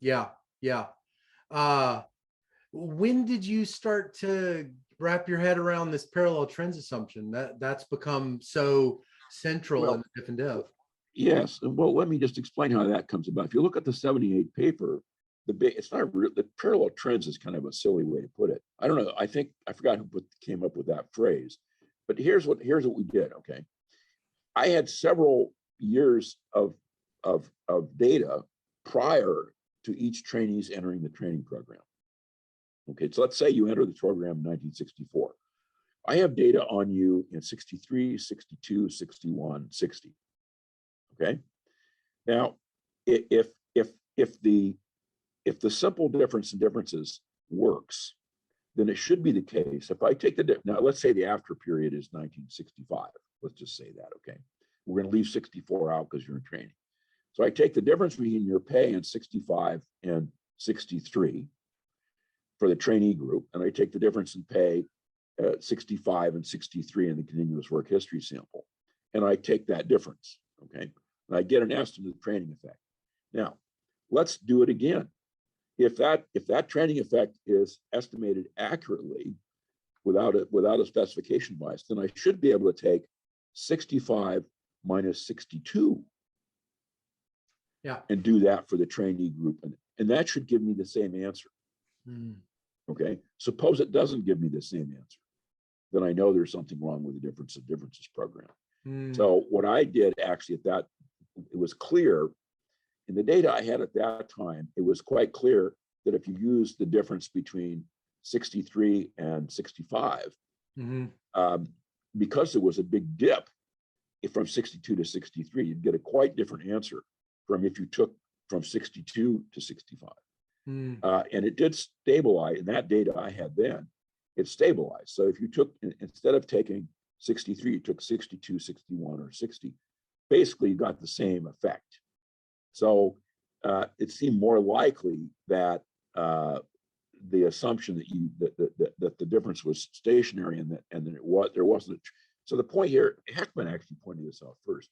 Yeah. Yeah. Uh, when did you start to wrap your head around this parallel trends assumption that's become so central in Well, the diff and diff? yes. Well, let me just explain how that comes about. If you look at the 78 paper, it's not real, the parallel trends is kind of a silly way to put it. I don't know. I think I forgot who came up with that phrase, but here's what we did. Okay. I had several years of data prior to each trainees entering the training program. Okay, so let's say you enter the program in 1964. I have data on you in 63, 62, 61, 60. Okay. Now, if the simple difference in differences works, then it should be the case. If I take now, let's say the after period is 1965. Let's just say that. Okay, we're going to leave 64 out because you're in training. So I take the difference between your pay in 65 and 63 for the trainee group, and I take the difference in pay at 65 and 63 in the continuous work history sample, and I take that difference. Okay, and I get an estimate of the training effect. Now, let's do it again. If that training effect is estimated accurately without a specification bias, then I should be able to take 65 minus 62 and do that for the trainee group, and that should give me the same answer. Okay, suppose it doesn't give me the same answer, then I know there's something wrong with the difference of differences program. So what I did actually it was clear in the data I had at that time, it was quite clear that if you use the difference between 63 and 65, because there was a big dip from 62 to 63, you'd get a quite different answer from if you took from 62 to 65. And it did stabilize. In that data I had then, it stabilized. So if you took, instead of taking 63, you took 62, 61, or 60, basically you got the same effect. So it seemed more likely that the assumption that the difference was stationary and that there wasn't. So the point here, Heckman actually pointed this out first.